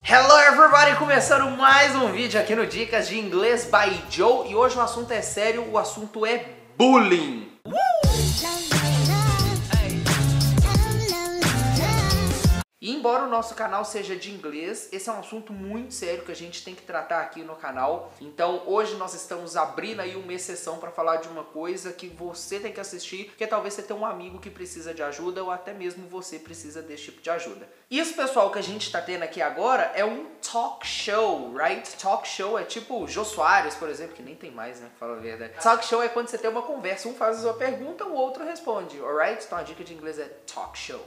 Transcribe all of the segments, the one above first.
Hello everybody! Começando mais um vídeo aqui no Dicas de Inglês by Joe. E hoje o assunto é sério, o assunto é bullying. E embora o nosso canal seja de inglês, esse é um assunto muito sério que a gente tem que tratar aqui no canal. Então hoje nós estamos abrindo aí uma exceção para falar de uma coisa que você tem que assistir, porque talvez você tenha um amigo que precisa de ajuda ou até mesmo você precisa desse tipo de ajuda. Isso, pessoal, que a gente está tendo aqui agora é um talk show, right? Talk show é tipo o Jô Soares, por exemplo, que nem tem mais, né? Fala a verdade. Talk show é quando você tem uma conversa, um faz a sua pergunta, o outro responde, alright? Então a dica de inglês é talk show.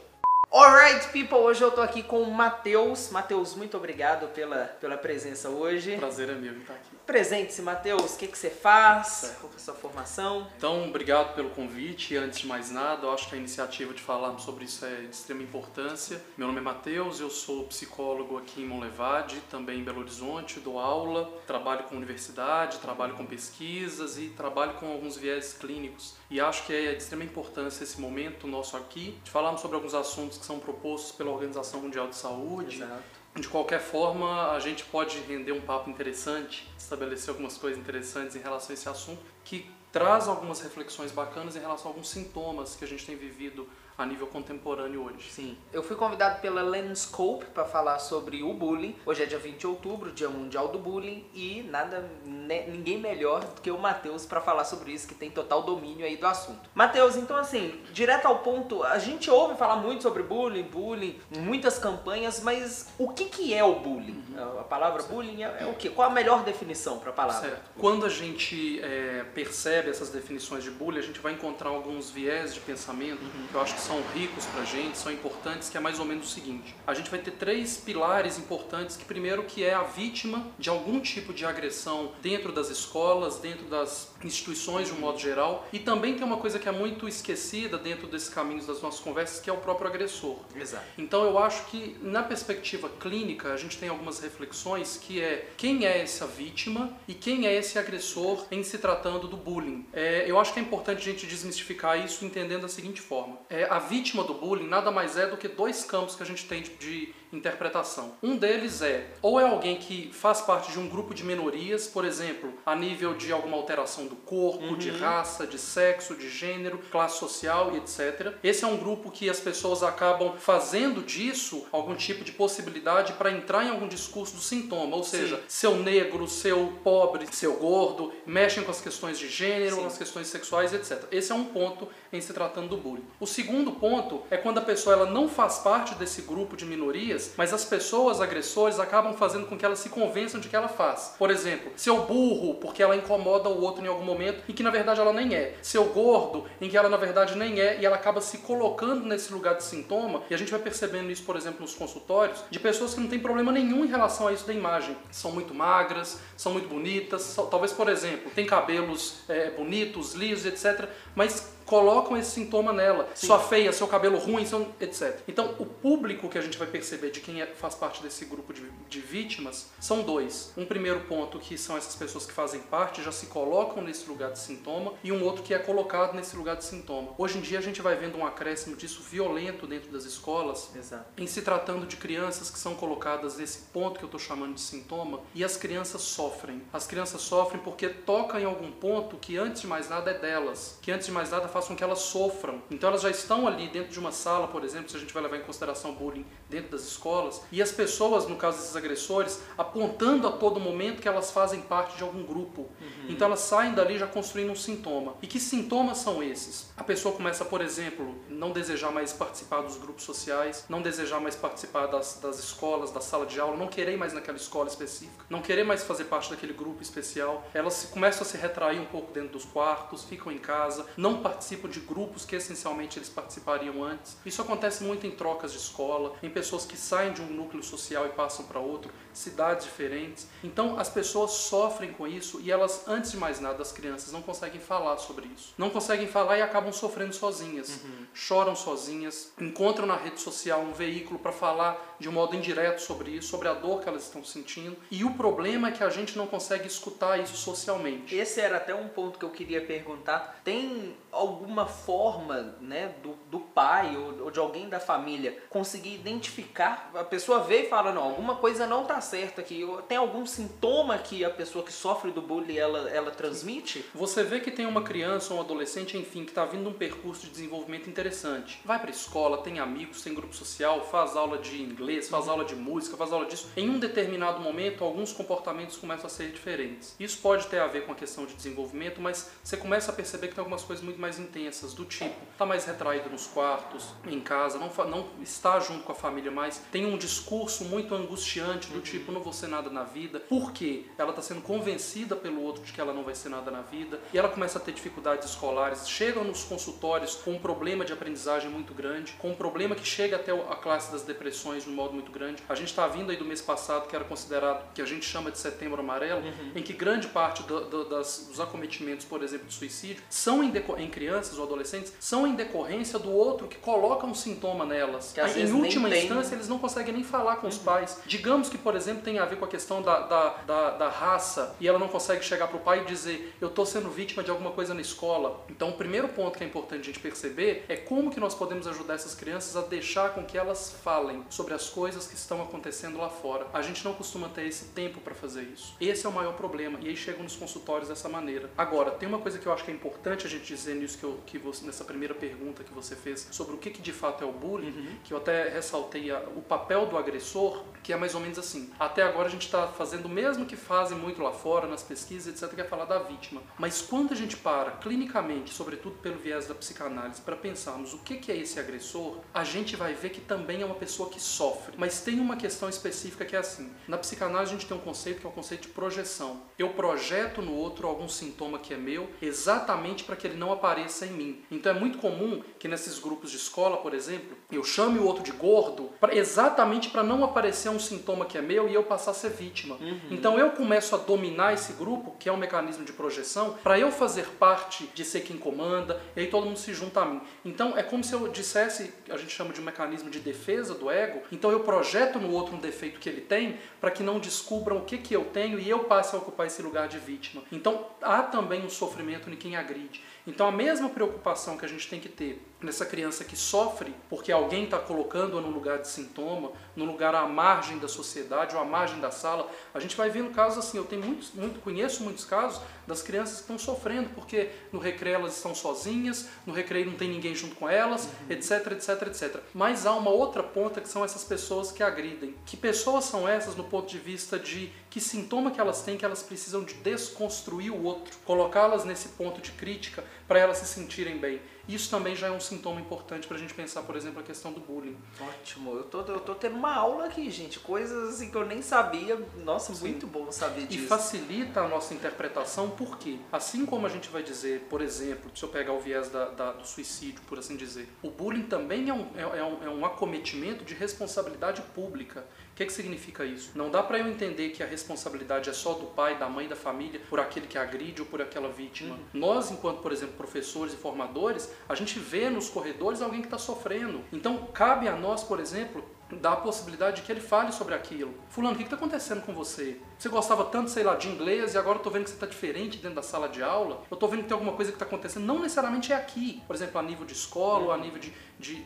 Alright, people, hoje eu tô aqui com o Matheus. Matheus, muito obrigado pela presença hoje. Prazer é meu estar aqui. Presente-se, Matheus. O que você faz? Qual é a sua formação? Então, obrigado pelo convite. E antes de mais nada, eu acho que a iniciativa de falarmos sobre isso é de extrema importância. Meu nome é Matheus, eu sou psicólogo aqui em Monlevade, também em Belo Horizonte, dou aula, trabalho com universidade, trabalho com pesquisas e trabalho com alguns viés clínicos. E acho que é de extrema importância esse momento nosso aqui, de falarmos sobre alguns assuntos que são propostos pela Organização Mundial de Saúde. Exato. De qualquer forma, a gente pode render um papo interessante, estabelecer algumas coisas interessantes em relação a esse assunto, que traz algumas reflexões bacanas em relação a alguns sintomas que a gente tem vivido a nível contemporâneo hoje. Sim. Eu fui convidado pela Lenscope para falar sobre o bullying. Hoje é dia 20 de outubro, Dia Mundial do Bullying, e ninguém melhor do que o Matheus para falar sobre isso, que tem total domínio aí do assunto. Matheus, então assim, direto ao ponto, a gente ouve falar muito sobre bullying, muitas campanhas, mas o que é o bullying? A palavra bullying é o quê? Qual a melhor definição para a palavra? Certo. Quando a gente percebe essas definições de bullying, a gente vai encontrar alguns viés de pensamento que eu acho que são ricos pra gente, são importantes, que é mais ou menos o seguinte. A gente vai ter três pilares importantes, que primeiro que é a vítima de algum tipo de agressão dentro das escolas, dentro das instituições de um modo geral, e também tem uma coisa que é muito esquecida dentro desses caminhos das nossas conversas, que é o próprio agressor. Exato. Então eu acho que na perspectiva clínica a gente tem algumas reflexões que é quem é essa vítima e quem é esse agressor em se tratando do bullying. Eu acho que é importante a gente desmistificar isso entendendo da seguinte forma. A vítima do bullying nada mais é do que dois campos que a gente tem de interpretação. Um deles ou é alguém que faz parte de um grupo de minorias, por exemplo, a nível de alguma alteração do corpo, de raça, de sexo, de gênero, classe social e etc. Esse é um grupo que as pessoas acabam fazendo disso algum tipo de possibilidade para entrar em algum discurso do sintoma, ou seja, seu negro, seu pobre, seu gordo, mexem com as questões de gênero, com as questões sexuais, etc. Esse é um ponto em se tratando do bullying. O segundo ponto é quando a pessoa ela não faz parte desse grupo de minorias, mas as pessoas agressores acabam fazendo com que ela se convençam de que ela faz. Por exemplo, seu burro, porque ela incomoda o outro em algum momento e que na verdade ela nem é. Seu gordo, em que ela na verdade nem é, e ela acaba se colocando nesse lugar de sintoma, e a gente vai percebendo isso, por exemplo, nos consultórios, de pessoas que não têm problema nenhum em relação a isso da imagem. São muito magras, são muito bonitas, talvez, por exemplo, têm cabelos bonitos, lisos, etc., mas colocam esse sintoma nela. Sim. Sua feia, seu cabelo ruim, etc. Então, o público que a gente vai perceber de quem faz parte desse grupo de vítimas são dois. Um primeiro ponto que são essas pessoas que fazem parte, já se colocam nesse lugar de sintoma, e um outro que é colocado nesse lugar de sintoma. Hoje em dia a gente vai vendo um acréscimo disso violento dentro das escolas. Exato. Em se tratando de crianças que são colocadas nesse ponto que eu estou chamando de sintoma, e as crianças sofrem. As crianças sofrem porque tocam em algum ponto que antes de mais nada é delas, que antes de mais nada faz com que elas sofram. Então elas já estão ali dentro de uma sala, por exemplo, se a gente vai levar em consideração bullying dentro das escolas, e as pessoas, no caso desses agressores, apontando a todo momento que elas fazem parte de algum grupo. Então elas saem dali já construindo um sintoma. E que sintomas são esses? A pessoa começa, por exemplo, não desejar mais participar dos grupos sociais, não desejar mais participar das escolas, da sala de aula, não querer mais naquela escola específica, não querer mais fazer parte daquele grupo especial. Elas começam a se retrair um pouco dentro dos quartos, ficam em casa, não participam de grupos que essencialmente eles participariam antes. Isso acontece muito em trocas de escola, em pessoas que saem de um núcleo social e passam para outro, cidades diferentes. Então as pessoas sofrem com isso e elas, antes de mais nada, as crianças não conseguem falar sobre isso. Não conseguem falar e acabam sofrendo sozinhas. Choram sozinhas, encontram na rede social um veículo para falar de um modo indireto sobre isso, sobre a dor que elas estão sentindo. E o problema é que a gente não consegue escutar isso socialmente. Esse era até um ponto que eu queria perguntar. Tem algum alguma forma, né, do pai ou de alguém da família conseguir identificar? A pessoa vê e fala, não, alguma coisa não tá certa aqui. Tem algum sintoma que a pessoa que sofre do bullying, ela transmite? Você vê que tem uma criança ou um adolescente, enfim, que está vindo um percurso de desenvolvimento interessante. Vai para a escola, tem amigos, tem grupo social, faz aula de inglês, faz aula de música, faz aula disso. Em um determinado momento, alguns comportamentos começam a ser diferentes. Isso pode ter a ver com a questão de desenvolvimento, mas você começa a perceber que tem algumas coisas muito mais intensas, do tipo, tá mais retraído nos quartos, em casa, não está junto com a família mais, tem um discurso muito angustiante, do tipo, não vou ser nada na vida. Por quê? Ela está sendo convencida pelo outro de que ela não vai ser nada na vida, e ela começa a ter dificuldades escolares, chegam nos consultórios com um problema de aprendizagem muito grande, com um problema que chega até a classe das depressões de um modo muito grande. A gente está vindo aí do mês passado, que era considerado, que a gente chama de Setembro Amarelo, em que grande parte dos acometimentos, por exemplo, de suicídio, são em crianças ou adolescentes, são em decorrência do outro que coloca um sintoma nelas. Que às em vezes última nem instância, eles não conseguem nem falar com os pais. Digamos que, por exemplo, tem a ver com a questão da raça, e ela não consegue chegar para o pai e dizer, eu estou sendo vítima de alguma coisa na escola. Então, o primeiro ponto que é importante a gente perceber é como que nós podemos ajudar essas crianças a deixar com que elas falem sobre as coisas que estão acontecendo lá fora. A gente não costuma ter esse tempo para fazer isso. Esse é o maior problema, e aí chegam nos consultórios dessa maneira. Agora, tem uma coisa que eu acho que é importante a gente dizer nisso nessa primeira pergunta que você fez sobre o que de fato é o bullying, que eu até ressaltei o papel do agressor, que é mais ou menos assim. Até agora a gente está fazendo o mesmo que fazem muito lá fora, nas pesquisas, etc., que é falar da vítima. Mas quando a gente para, clinicamente, sobretudo pelo viés da psicanálise, para pensarmos o que é esse agressor, a gente vai ver que também é uma pessoa que sofre. Mas tem uma questão específica que é assim. Na psicanálise a gente tem um conceito que é o conceito de projeção. Eu projeto no outro algum sintoma que é meu, exatamente para que ele não apareça em mim. Então é muito comum que nesses grupos de escola, por exemplo, eu chame o outro de gordo, exatamente para não aparecer um sintoma que é meu e eu passar a ser vítima. Então eu começo a dominar esse grupo, que é um mecanismo de projeção, para eu fazer parte de ser quem comanda, e aí todo mundo se junta a mim. Então é como se eu dissesse, a gente chama de um mecanismo de defesa do ego, então eu projeto no outro um defeito que ele tem, para que não descubram o que eu tenho e eu passe a ocupar esse lugar de vítima. Então há também um sofrimento em quem agride. Então a mesma preocupação que a gente tem que ter nessa criança que sofre porque alguém está colocando-a no lugar de sintoma, no lugar à margem da sociedade ou à margem da sala, a gente vai vendo casos assim, eu tenho conheço muitos casos das crianças que estão sofrendo porque no recreio elas estão sozinhas, no recreio não tem ninguém junto com elas, etc, etc, etc. Mas há uma outra ponta que são essas pessoas que agridem. Que pessoas são essas no ponto de vista de que sintoma que elas têm que elas precisam de desconstruir o outro, colocá-las nesse ponto de crítica para elas se sentirem bem. Isso também já é um sintoma importante para a gente pensar, por exemplo, a questão do bullying. Ótimo, eu tô tendo uma aula aqui, gente, coisas assim que eu nem sabia. Nossa, Sim. Muito bom saber disso. E facilita a nossa interpretação, porque assim como a gente vai dizer, por exemplo, se eu pegar o viés do suicídio, por assim dizer, o bullying também é um acometimento de responsabilidade pública. O que significa isso? Não dá para eu entender que a responsabilidade é só do pai, da mãe, da família, por aquele que agride ou por aquela vítima. Nós, enquanto, por exemplo, professores e formadores, a gente vê nos corredores alguém que está sofrendo. Então, cabe a nós, por exemplo, dar a possibilidade de que ele fale sobre aquilo. Fulano, o que está acontecendo com você? Você gostava tanto, sei lá, de inglês e agora eu estou vendo que você está diferente dentro da sala de aula. Eu estou vendo que tem alguma coisa que está acontecendo. Não necessariamente é aqui. Por exemplo, a nível de escola ou a nível de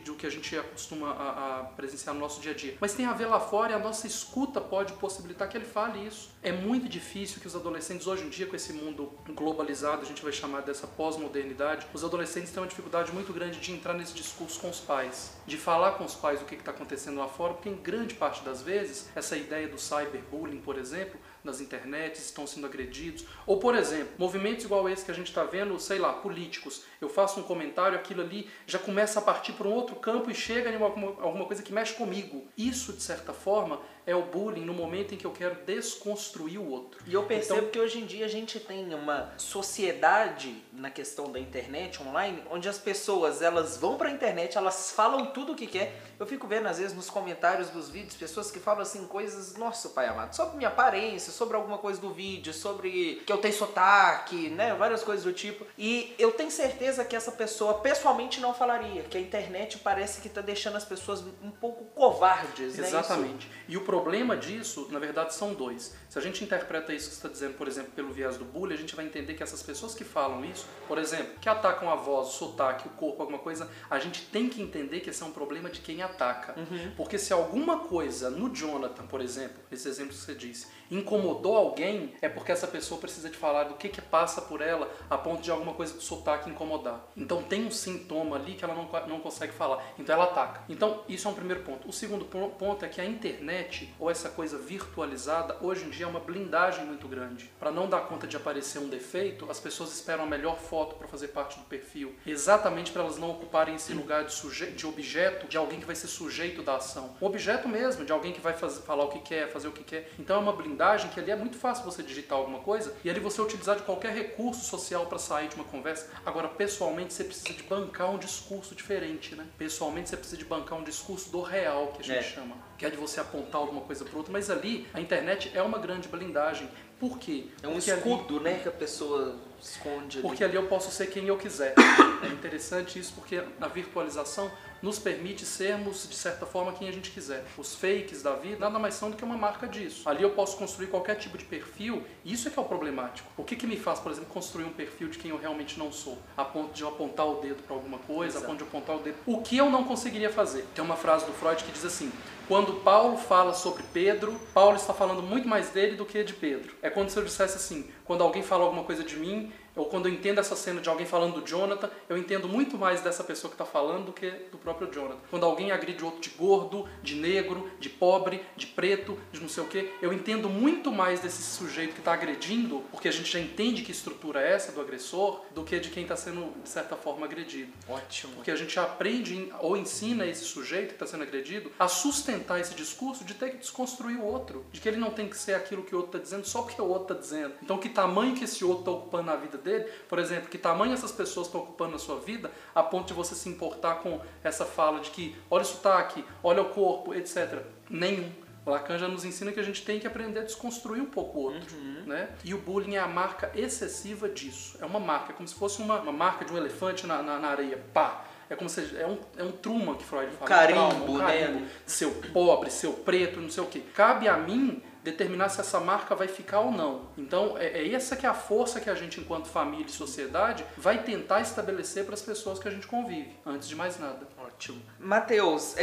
o que a gente acostuma a presenciar no nosso dia a dia. Mas tem a ver lá fora e a nossa escuta pode possibilitar que ele fale isso. É muito difícil que os adolescentes, hoje em dia, com esse mundo globalizado, a gente vai chamar dessa pós-modernidade, os adolescentes têm uma dificuldade muito grande de entrar nesse discurso com os pais. De falar com os pais o que está acontecendo lá fora, porque em grande parte das vezes, essa ideia do cyberbullying, por exemplo, nas internets, estão sendo agredidos. Ou, por exemplo, movimentos igual esse que a gente está vendo, sei lá, políticos. Eu faço um comentário, aquilo ali já começa a partir para um outro campo e chega em alguma coisa que mexe comigo. Isso, de certa forma, é o bullying no momento em que eu quero desconstruir o outro. E eu percebo que hoje em dia a gente tem uma sociedade na questão da internet online, onde as pessoas, elas vão pra internet, elas falam tudo o que quer. Eu fico vendo, às vezes, nos comentários dos vídeos, pessoas que falam assim, coisas, nossa, pai amado, sobre minha aparência, sobre alguma coisa do vídeo, sobre que eu tenho sotaque, né, várias coisas do tipo. E eu tenho certeza que essa pessoa, pessoalmente, não falaria, que a internet parece que tá deixando as pessoas um pouco covardes, né? Exatamente. Isso? E o problema disso, na verdade, são dois. Se a gente interpreta isso que você está dizendo, por exemplo, pelo viés do bullying, a gente vai entender que essas pessoas que falam isso, por exemplo, que atacam a voz, o sotaque, o corpo, alguma coisa, a gente tem que entender que esse é um problema de quem ataca. Porque se alguma coisa no Jonathan, por exemplo, esse exemplo que você disse, incomodou alguém, é porque essa pessoa precisa de falar do que passa por ela a ponto de alguma coisa do sotaque incomodar. Então tem um sintoma ali que ela não consegue falar. Então ela ataca. Então isso é um primeiro ponto. O segundo ponto é que a internet, ou essa coisa virtualizada, hoje em dia é uma blindagem muito grande. Para não dar conta de aparecer um defeito, as pessoas esperam a melhor foto para fazer parte do perfil. Exatamente para elas não ocuparem esse lugar de objeto, de alguém que vai ser sujeito da ação. Um objeto mesmo, de alguém que vai falar o que quer, fazer o que quer. Então é uma blindagem que ali é muito fácil você digitar alguma coisa e ali você utilizar de qualquer recurso social para sair de uma conversa. Agora, pessoalmente, você precisa de bancar um discurso diferente, né? Pessoalmente, você precisa de bancar um discurso do real, que a gente chama. Que é de você apontar alguma coisa para outra. Mas ali, a internet é uma grande blindagem. Por quê? É um Porque escudo, ali, né, que a pessoa esconde ali. Porque ali eu posso ser quem eu quiser. É interessante isso porque a virtualização nos permite sermos, de certa forma, quem a gente quiser. Os fakes da vida nada mais são do que uma marca disso. Ali eu posso construir qualquer tipo de perfil, e isso é que é o problemático. O que me faz, por exemplo, construir um perfil de quem eu realmente não sou? A ponto de eu apontar o dedo para alguma coisa, a ponto de eu apontar o dedo. O que eu não conseguiria fazer? Tem uma frase do Freud que diz assim: quando Paulo fala sobre Pedro, Paulo está falando muito mais dele do que de Pedro. É como se eu dissesse assim, quando alguém fala alguma coisa de mim, ou quando eu entendo essa cena de alguém falando do Jonathan, eu entendo muito mais dessa pessoa que está falando do que do próprio Jonathan. Quando alguém agride outro de gordo, de negro, de pobre, de preto, de não sei o quê, eu entendo muito mais desse sujeito que está agredindo, porque a gente já entende que estrutura é essa do agressor, do que de quem está sendo, de certa forma, agredido. Ótimo. Porque a gente aprende ou ensina esse sujeito que está sendo agredido a sustentar esse discurso de ter que desconstruir o outro, de que ele não tem que ser aquilo que o outro está dizendo só porque o outro está dizendo. Então, que tamanho que esse outro está ocupando na vida dele, por exemplo, que tamanho essas pessoas estão ocupando na sua vida, a ponto de você se importar com essa fala de que olha o sotaque, olha o corpo, etc. Nenhum. Lacan já nos ensina que a gente tem que aprender a desconstruir um pouco o outro. Né? E o bullying é a marca excessiva disso. É uma marca, é como se fosse uma marca de um elefante na areia. Pá! É como se é um Truman que Freud fala. Carimbo, um carimbo, né? Seu pobre, seu preto, não sei o quê. Cabe a mim determinar se essa marca vai ficar ou não. Então, essa que é a força que a gente, enquanto família e sociedade, vai tentar estabelecer para as pessoas que a gente convive, antes de mais nada. Ótimo. Matheus,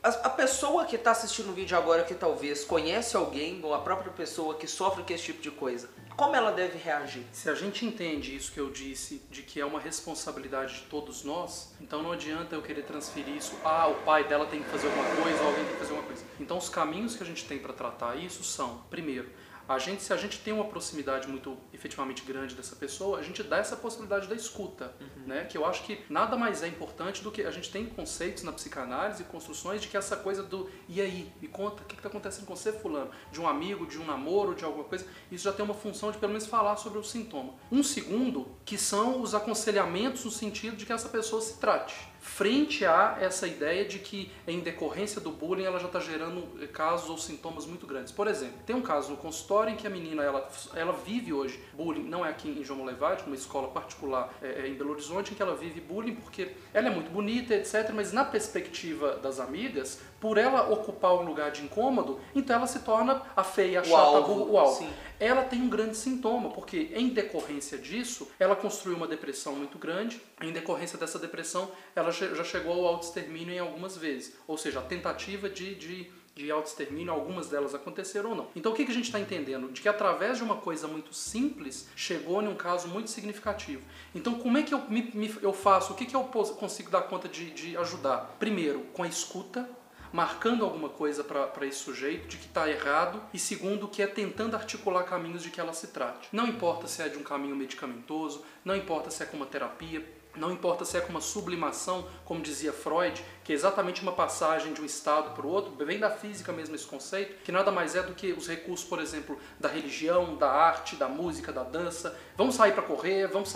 a pessoa que está assistindo o vídeo agora, que talvez conhece alguém, ou a própria pessoa que sofre com esse tipo de coisa, como ela deve reagir? Se a gente entende isso que eu disse, de que é uma responsabilidade de todos nós, então não adianta eu querer transferir isso, o pai dela tem que fazer alguma coisa, ou alguém tem que fazer alguma coisa. Então os caminhos que a gente tem para tratar isso são, primeiro, se a gente tem uma proximidade muito efetivamente grande dessa pessoa, a gente dá essa possibilidade da escuta, né? Que eu acho que nada mais é importante do que a gente tem conceitos na psicanálise e construções de que essa coisa do e aí, me conta, o que está acontecendo com você, fulano? De um amigo, de um namoro, de alguma coisa, isso já tem uma função de pelo menos falar sobre o sintoma. Um segundo, que são os aconselhamentos no sentido de que essa pessoa se trate. Frente a essa ideia de que, em decorrência do bullying, ela já está gerando casos ou sintomas muito grandes. Por exemplo, tem um caso no consultório em que a menina ela vive hoje bullying, não é aqui em João Molevade, uma escola particular em Belo Horizonte, em que ela vive bullying porque ela é muito bonita, etc., mas na perspectiva das amigas, por ela ocupar um lugar de incômodo, então ela se torna a feia, a chata, o alvo. Sim. Ela tem um grande sintoma, porque em decorrência disso, ela construiu uma depressão muito grande, em decorrência dessa depressão, ela já chegou ao autoextermínio em algumas vezes, ou seja, a tentativa de autoextermínio, algumas delas aconteceram ou não. Então o que a gente está entendendo? De que através de uma coisa muito simples, chegou em um caso muito significativo. Então como é que eu faço? O que eu consigo dar conta de ajudar? Primeiro, com a escuta, marcando alguma coisa para esse sujeito de que está errado, e segundo, que é tentando articular caminhos de que ela se trate. Não importa se é de um caminho medicamentoso, não importa se é com uma terapia, não importa se é com uma sublimação, como dizia Freud, que é exatamente uma passagem de um estado para o outro, vem da física mesmo esse conceito, que nada mais é do que os recursos, por exemplo, da religião, da arte, da música, da dança. Vamos sair para correr, vamos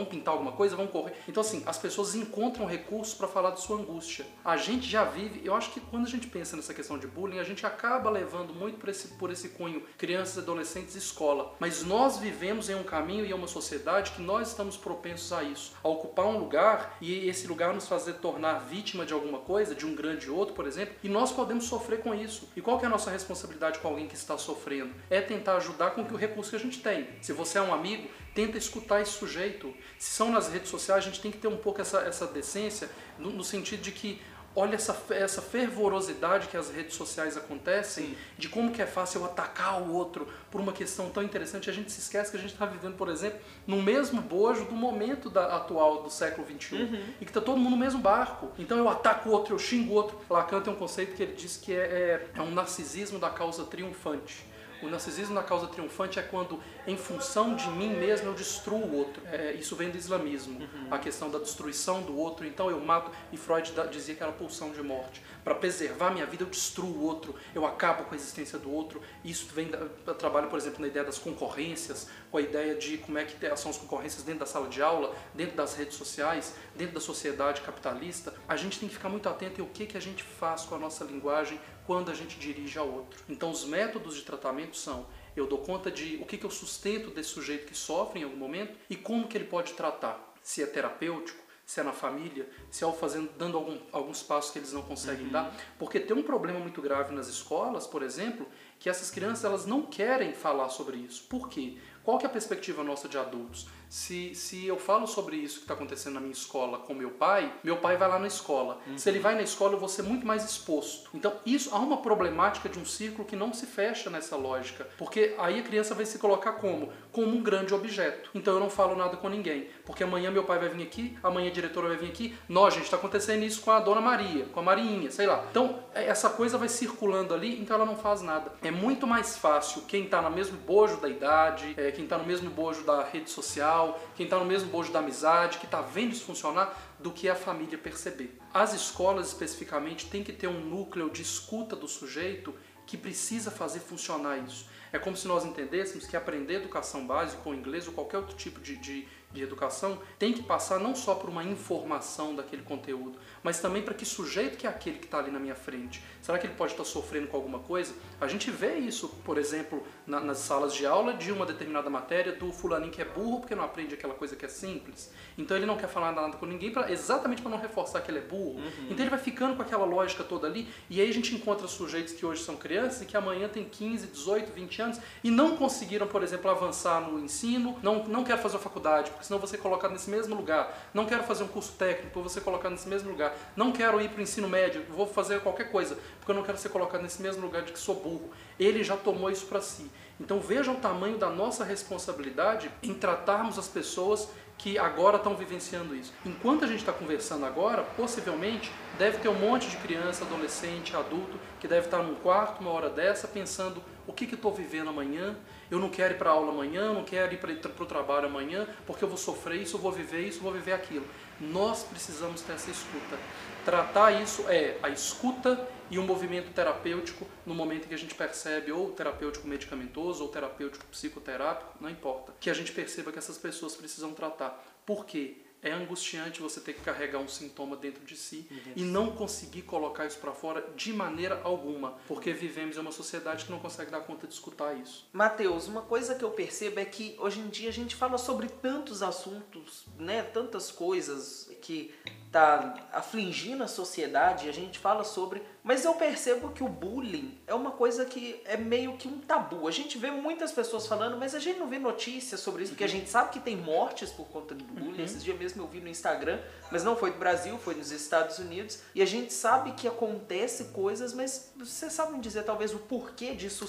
pintar alguma coisa, vamos correr. Então assim, as pessoas encontram recursos para falar de sua angústia. A gente já vive, eu acho que quando a gente pensa nessa questão de bullying, a gente acaba levando muito por esse cunho crianças, adolescentes, escola. Mas nós vivemos em um caminho e em uma sociedade que nós estamos propensos a isso, a ocupar um lugar e esse lugar nos fazer tornar vítima de alguma coisa, de um grande outro, por exemplo, e nós podemos sofrer com isso. E qual que é a nossa responsabilidade com alguém que está sofrendo? É tentar ajudar com o recurso que a gente tem. Se você é um amigo, tenta escutar esse sujeito. Se são nas redes sociais, a gente tem que ter um pouco essa decência, no sentido de que olha essa fervorosidade que as redes sociais acontecem, sim, de como que é fácil eu atacar o outro por uma questão tão interessante. A gente se esquece que a gente está vivendo, por exemplo, no mesmo bojo do momento atual do século XXI, e que está todo mundo no mesmo barco. Então eu ataco o outro, eu xingo o outro. Lacan tem um conceito que ele diz que é um narcisismo da causa triunfante. O narcisismo da causa triunfante é quando, em função de mim mesmo, eu destruo o outro. Isso vem do islamismo, a questão da destruição do outro. Então eu mato, e Freud dizia que era pulsão de morte. Para preservar minha vida, eu destruo o outro, eu acabo com a existência do outro. Isso vem, eu trabalho, por exemplo, na ideia das concorrências, com a ideia de como é que são as concorrências dentro da sala de aula, dentro das redes sociais, dentro da sociedade capitalista. A gente tem que ficar muito atento em o que a gente faz com a nossa linguagem quando a gente dirige ao outro. Então os métodos de tratamento são: eu dou conta de o que eu sustento desse sujeito que sofre em algum momento e como que ele pode tratar. Se é terapêutico, se é na família, se é dando alguns passos que eles não conseguem dar. Porque tem um problema muito grave nas escolas, por exemplo, que essas crianças elas não querem falar sobre isso. Por quê? Qual que é a perspectiva nossa de adultos? Se eu falo sobre isso que está acontecendo na minha escola com meu pai vai lá na escola. Se ele vai na escola, eu vou ser muito mais exposto. Então, há uma problemática de um círculo que não se fecha nessa lógica. Porque aí a criança vai se colocar como um grande objeto. Então eu não falo nada com ninguém. Porque amanhã meu pai vai vir aqui, amanhã a diretora vai vir aqui. Gente, está acontecendo isso com a dona Maria, com a Marinha, sei lá. Então, essa coisa vai circulando ali, então ela não faz nada. É muito mais fácil quem está no mesmo bojo da idade, quem está no mesmo bojo da rede social, quem está no mesmo bojo da amizade, que está vendo isso funcionar, do que a família perceber. As escolas, especificamente, têm que ter um núcleo de escuta do sujeito que precisa fazer funcionar isso. É como se nós entendêssemos que aprender educação básica, ou inglês, ou qualquer outro tipo de educação, tem que passar não só por uma informação daquele conteúdo, mas também para que sujeito que é aquele que está ali na minha frente. Será que ele pode estar sofrendo com alguma coisa? A gente vê isso, por exemplo, nas salas de aula de uma determinada matéria do fulaninho que é burro porque não aprende aquela coisa que é simples. Então ele não quer falar nada com ninguém exatamente para não reforçar que ele é burro. Então ele vai ficando com aquela lógica toda ali, e aí a gente encontra sujeitos que hoje são crianças e que amanhã têm 15, 18, 20 anos e não conseguiram, por exemplo, avançar no ensino, não quero fazer a faculdade, porque senão vou ser colocado nesse mesmo lugar. Não quero fazer um curso técnico, vou ser colocado nesse mesmo lugar. Não quero ir para o ensino médio, vou fazer qualquer coisa, porque eu não quero ser colocado nesse mesmo lugar de que sou burro. Ele já tomou isso para si. Então veja o tamanho da nossa responsabilidade em tratarmos as pessoas que agora estão vivenciando isso. Enquanto a gente está conversando agora, possivelmente deve ter um monte de criança, adolescente, adulto, que deve estar num quarto, uma hora dessa, pensando: o que eu estou vivendo amanhã? Eu não quero ir para a aula amanhã, eu não quero ir para o trabalho amanhã, porque eu vou sofrer isso, eu vou viver isso, eu vou viver aquilo. Nós precisamos ter essa escuta. Tratar isso é a escuta e o movimento terapêutico no momento em que a gente percebe, ou terapêutico medicamentoso, ou terapêutico psicoterápico, não importa, que a gente perceba que essas pessoas precisam tratar. Por quê? É angustiante você ter que carregar um sintoma dentro de si e não conseguir colocar isso para fora de maneira alguma, porque vivemos em uma sociedade que não consegue dar conta de escutar isso. Mateus, uma coisa que eu percebo é que hoje em dia a gente fala sobre tantos assuntos, né, tantas coisas que tá afligindo a sociedade, a gente fala sobre, mas eu percebo que o bullying é uma coisa que é meio que um tabu. A gente vê muitas pessoas falando, mas a gente não vê notícias sobre isso, porque a gente sabe que tem mortes por conta do bullying. Esses dias mesmo eu vi no Instagram, mas não foi do Brasil, foi nos Estados Unidos, e a gente sabe que acontece coisas, mas vocês sabem dizer talvez o porquê disso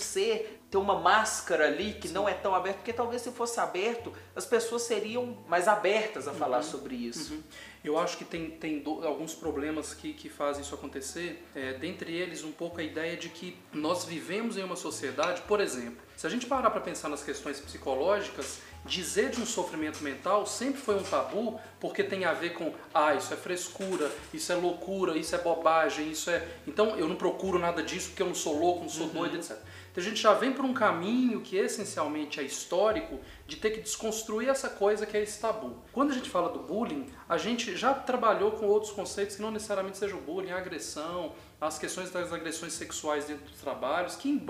ter uma máscara ali que não é tão aberta, porque talvez se fosse aberto, as pessoas seriam mais abertas a falar sobre isso. Eu acho que tem alguns problemas que fazem isso acontecer, dentre eles um pouco a ideia de que nós vivemos em uma sociedade, por exemplo, se a gente parar para pensar nas questões psicológicas, dizer de um sofrimento mental sempre foi um tabu, porque tem a ver com, isso é frescura, isso é loucura, isso é bobagem, então eu não procuro nada disso porque eu não sou louco, não sou doido, etc. Então a gente já vem por um caminho que essencialmente é histórico, de ter que desconstruir essa coisa que é esse tabu. Quando a gente fala do bullying, a gente já trabalhou com outros conceitos que não necessariamente sejam bullying, a agressão, as questões das agressões sexuais dentro dos trabalhos, que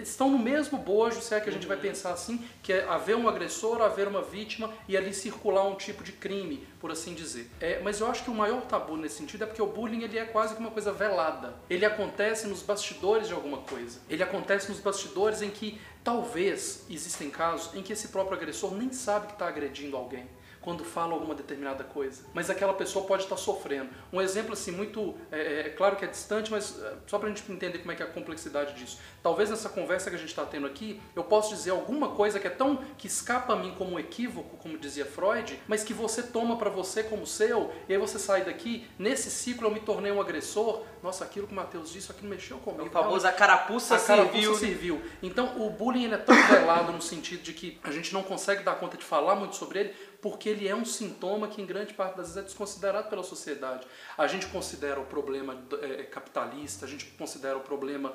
estão no mesmo bojo, se é que a gente vai pensar assim, que é haver um agressor, haver uma vítima e ali circular um tipo de crime, por assim dizer. Mas eu acho que o maior tabu nesse sentido é porque o bullying ele é quase que uma coisa velada. Ele acontece nos bastidores de alguma coisa. Ele acontece nos bastidores em que talvez existem casos em que esse próprio agressor nem sabe que está agredindo alguém quando fala alguma determinada coisa, mas aquela pessoa pode estar sofrendo. Um exemplo assim muito, claro que é distante, mas só para a gente entender como é que é a complexidade disso. Talvez nessa conversa que a gente está tendo aqui, eu possa dizer alguma coisa que escapa a mim como um equívoco, como dizia Freud, mas que você toma para você como seu, e aí você sai daqui, nesse ciclo eu me tornei um agressor, nossa, aquilo que o Matheus disse, aquilo mexeu comigo. O famoso a carapuça serviu. Então o bullying ele é tão velado no sentido de que a gente não consegue dar conta de falar muito sobre ele, porque ele é um sintoma que em grande parte das vezes é desconsiderado pela sociedade. A gente considera o problema capitalista, a gente considera o problema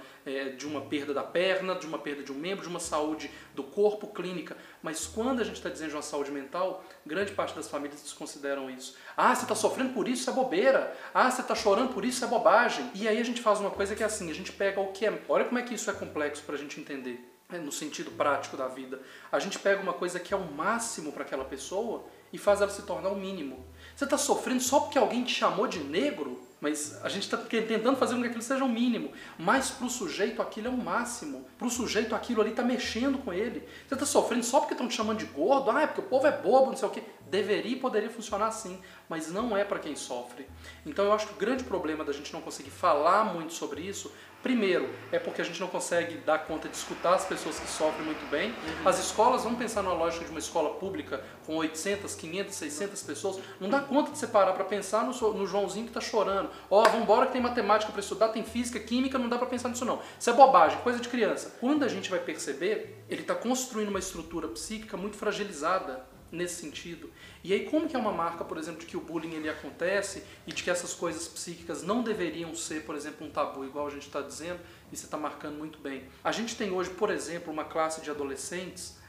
de uma perda da perna, de uma perda de um membro, de uma saúde do corpo clínica, mas quando a gente está dizendo de uma saúde mental, grande parte das famílias desconsideram isso. Ah, você está sofrendo por isso, isso é bobeira. Ah, você está chorando por isso, isso é bobagem. E aí a gente faz uma coisa que é assim, a gente pega o que é... Olha como é que isso é complexo para a gente entender. No sentido prático da vida. A gente pega uma coisa que é o máximo para aquela pessoa e faz ela se tornar o mínimo. Você está sofrendo só porque alguém te chamou de negro? Mas a gente está tentando fazer com que aquilo seja o mínimo. Mas para o sujeito aquilo é o máximo. Para o sujeito aquilo ali está mexendo com ele. Você está sofrendo só porque estão te chamando de gordo? Ah, é porque o povo é bobo, não sei o quê. Deveria e poderia funcionar assim, mas não é para quem sofre. Então eu acho que o grande problema da gente não conseguir falar muito sobre isso, primeiro, é porque a gente não consegue dar conta de escutar as pessoas que sofrem muito bem. As escolas, vamos pensar numa lógica de uma escola pública com 800, 500, 600 pessoas, não dá conta de você parar para pensar no Joãozinho que está chorando. Ó, vamos embora que tem matemática para estudar, tem física, química, não dá para pensar nisso não. Isso é bobagem, coisa de criança. Quando a gente vai perceber, ele está construindo uma estrutura psíquica muito fragilizada nesse sentido. E aí como que é uma marca, por exemplo, de que o bullying ele acontece e de que essas coisas psíquicas não deveriam ser, por exemplo, um tabu, igual a gente está dizendo, e você está marcando muito bem. A gente tem hoje, por exemplo, uma classe de adolescentes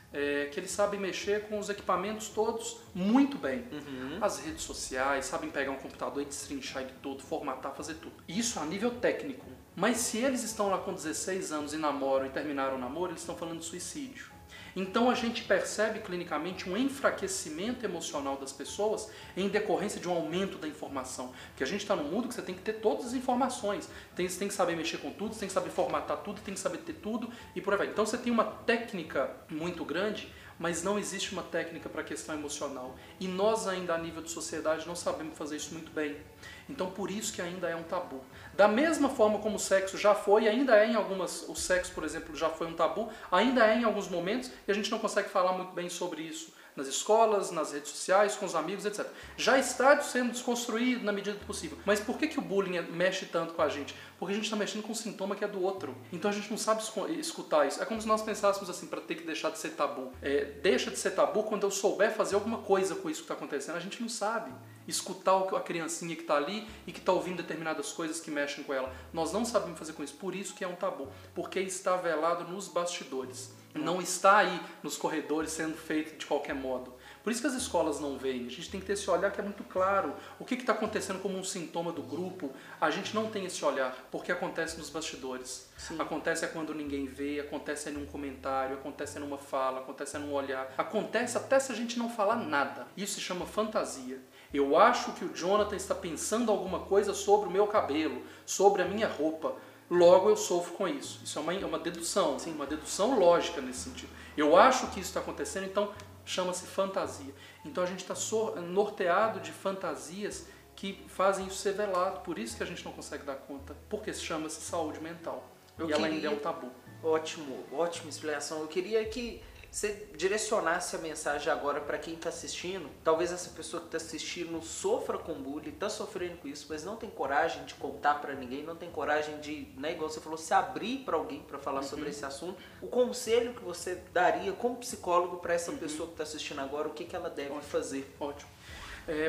que eles sabem mexer com os equipamentos todos muito bem. As redes sociais, sabem pegar um computador e destrinchar ele todo, formatar, fazer tudo. Isso a nível técnico. Mas se eles estão lá com 16 anos e namoram e terminaram o namoro, eles estão falando de suicídio. Então a gente percebe clinicamente um enfraquecimento emocional das pessoas em decorrência de um aumento da informação. Porque a gente está num mundo que você tem que ter todas as informações. Você tem que saber mexer com tudo, você tem que saber formatar tudo, tem que saber ter tudo e por aí vai. Então você tem uma técnica muito grande, mas não existe uma técnica para a questão emocional. E nós ainda a nível de sociedade não sabemos fazer isso muito bem. Então por isso que ainda é um tabu. Da mesma forma como o sexo já foi, ainda é em algumas... O sexo, por exemplo, já foi um tabu, ainda é em alguns momentos e a gente não consegue falar muito bem sobre isso nas escolas, nas redes sociais, com os amigos, etc. Já está sendo desconstruído na medida do possível. Mas por que o bullying mexe tanto com a gente? Porque a gente está mexendo com um sintoma que é do outro. Então a gente não sabe escutar isso. É como se nós pensássemos assim, para ter que deixar de ser tabu. Deixa de ser tabu quando eu souber fazer alguma coisa com isso que está acontecendo. A gente não sabe escutar a criancinha que está ali e que está ouvindo determinadas coisas que mexem com ela. Nós não sabemos fazer com isso. Por isso que é um tabu. Porque está velado nos bastidores. Não está aí nos corredores sendo feito de qualquer modo. Por isso que as escolas não veem. A gente tem que ter esse olhar que é muito claro. O que está acontecendo como um sintoma do grupo, a gente não tem esse olhar, porque acontece nos bastidores. Sim. Acontece quando ninguém vê, acontece num comentário, acontece numa fala, acontece num olhar. Acontece até se a gente não falar nada. Isso se chama fantasia. Eu acho que o Jonathan está pensando alguma coisa sobre o meu cabelo, sobre a minha roupa. Logo eu sofro com isso. Isso é uma dedução, sim, uma dedução lógica nesse sentido. Eu acho que isso está acontecendo, então chama-se fantasia. Então a gente está norteado de fantasias que fazem isso ser velado. Por isso que a gente não consegue dar conta. Porque chama-se saúde mental. Ela ainda é um tabu. Ótimo, ótima explicação. Eu queria que você direcionasse a mensagem agora para quem está assistindo. Talvez essa pessoa que está assistindo sofra com bullying, está sofrendo com isso, mas não tem coragem de contar para ninguém, não tem coragem de, né, igual você falou, se abrir para alguém para falar sobre esse assunto. O conselho que você daria como psicólogo para essa pessoa que está assistindo agora, o que ela deve fazer? Ótimo.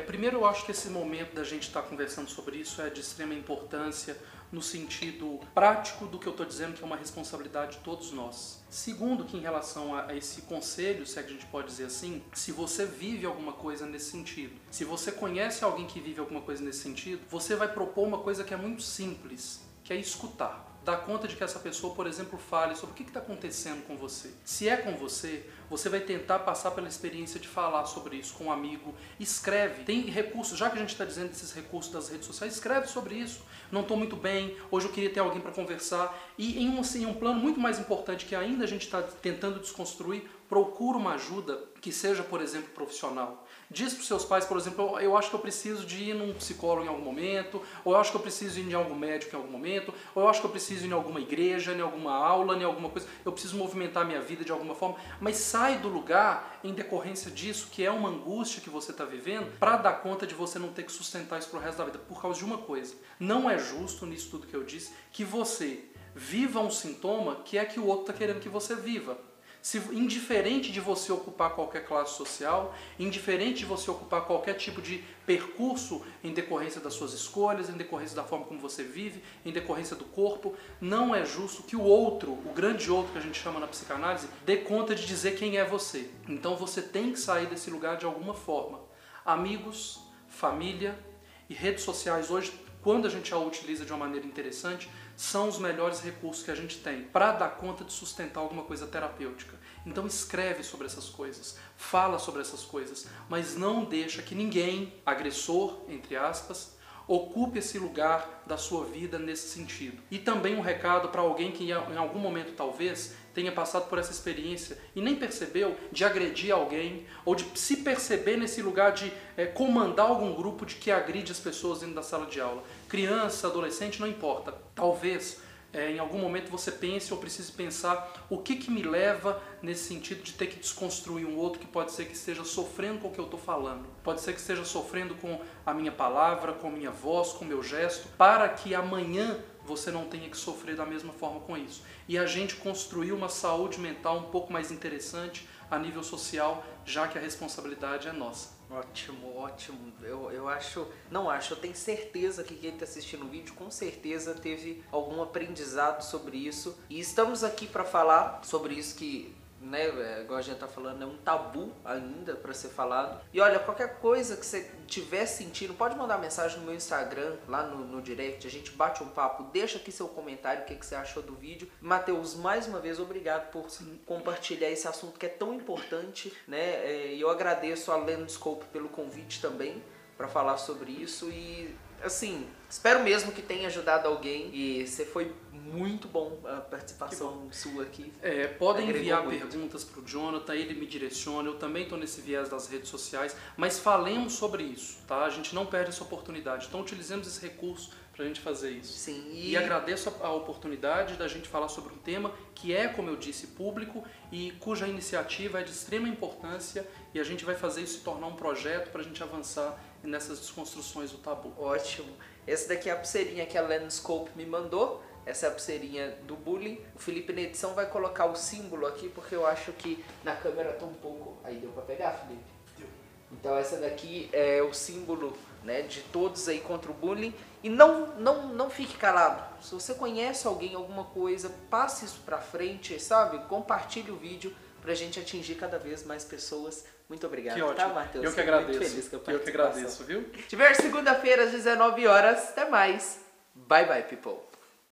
Primeiro, eu acho que esse momento da gente estar conversando sobre isso é de extrema importância no sentido prático do que eu estou dizendo, que é uma responsabilidade de todos nós. Segundo, que em relação a esse conselho, se é que a gente pode dizer assim, se você vive alguma coisa nesse sentido, se você conhece alguém que vive alguma coisa nesse sentido, você vai propor uma coisa que é muito simples, que é escutar. Dá conta de que essa pessoa, por exemplo, fale sobre o que está acontecendo com você. Se é com você, você vai tentar passar pela experiência de falar sobre isso com um amigo. Escreve. Tem recursos, já que a gente está dizendo desses recursos das redes sociais, escreve sobre isso. Não estou muito bem, hoje eu queria ter alguém para conversar. E em um plano muito mais importante que ainda a gente está tentando desconstruir, procura uma ajuda que seja, por exemplo, profissional. Diz para os seus pais, por exemplo, eu acho que eu preciso de ir num psicólogo em algum momento, ou eu acho que eu preciso ir em algum médico em algum momento, ou eu acho que eu preciso ir em alguma igreja, em alguma aula, em alguma coisa, eu preciso movimentar a minha vida de alguma forma, mas sai do lugar em decorrência disso, que é uma angústia que você está vivendo, para dar conta de você não ter que sustentar isso para o resto da vida, por causa de uma coisa. Não é justo, nisso tudo que eu disse, que você viva um sintoma que é que o outro está querendo que você viva. Indiferente de você ocupar qualquer classe social, indiferente de você ocupar qualquer tipo de percurso em decorrência das suas escolhas, em decorrência da forma como você vive, em decorrência do corpo, não é justo que o outro, o grande outro que a gente chama na psicanálise, dê conta de dizer quem é você. Então você tem que sair desse lugar de alguma forma. Amigos, família e redes sociais hoje, quando a gente a utiliza de uma maneira interessante, são os melhores recursos que a gente tem para dar conta de sustentar alguma coisa terapêutica. Então escreve sobre essas coisas, fala sobre essas coisas, mas não deixa que ninguém, agressor, entre aspas, ocupe esse lugar da sua vida nesse sentido. E também um recado para alguém que em algum momento talvez tenha passado por essa experiência e nem percebeu de agredir alguém ou de se perceber nesse lugar de comandar algum grupo de que agride as pessoas dentro da sala de aula. Criança, adolescente, não importa. Talvez em algum momento você pense ou precise pensar o que me leva nesse sentido de ter que desconstruir um outro que pode ser que esteja sofrendo com o que eu estou falando. Pode ser que esteja sofrendo com a minha palavra, com a minha voz, com o meu gesto, para que amanhã você não tenha que sofrer da mesma forma com isso. E a gente construir uma saúde mental um pouco mais interessante a nível social, já que a responsabilidade é nossa. Ótimo, ótimo. Eu tenho certeza que quem está assistindo o vídeo com certeza teve algum aprendizado sobre isso. E estamos aqui para falar sobre isso que, né, igual a gente tá falando, é um tabu ainda para ser falado. E olha, qualquer coisa que você tiver sentindo, pode mandar mensagem no meu Instagram, lá no direct, a gente bate um papo, deixa aqui seu comentário, o que você achou do vídeo. Matheus, mais uma vez, obrigado por compartilhar esse assunto que é tão importante, né? E eu agradeço a Lenscope pelo convite também para falar sobre isso e, assim, espero mesmo que tenha ajudado alguém e você foi muito bom a participação sua aqui. Podem enviar perguntas para o Jonathan, ele me direciona, eu também estou nesse viés das redes sociais, mas falemos sobre isso, tá? A gente não perde essa oportunidade, então utilizemos esse recurso para a gente fazer isso. Sim, e agradeço a oportunidade da gente falar sobre um tema que é, como eu disse, público e cuja iniciativa é de extrema importância e a gente vai fazer isso se tornar um projeto para a gente avançar nessas desconstruções do tabu. Ótimo. Essa daqui é a pulseirinha que a Lenscope me mandou. Essa é a pulseirinha do bullying. O Felipe na edição vai colocar o símbolo aqui, porque eu acho que na câmera tá um pouco... Aí deu pra pegar, Felipe? Deu. Então essa daqui é o símbolo, né, de todos aí contra o bullying. E não fique calado. Se você conhece alguém, alguma coisa, passe isso pra frente, sabe? Compartilhe o vídeo pra gente atingir cada vez mais pessoas. Muito obrigado, que ótimo. Tá, Matheus? Eu que agradeço. Muito feliz com a Eu que agradeço, viu? Tiver segunda-feira às 19 horas. Até mais. Bye bye, people.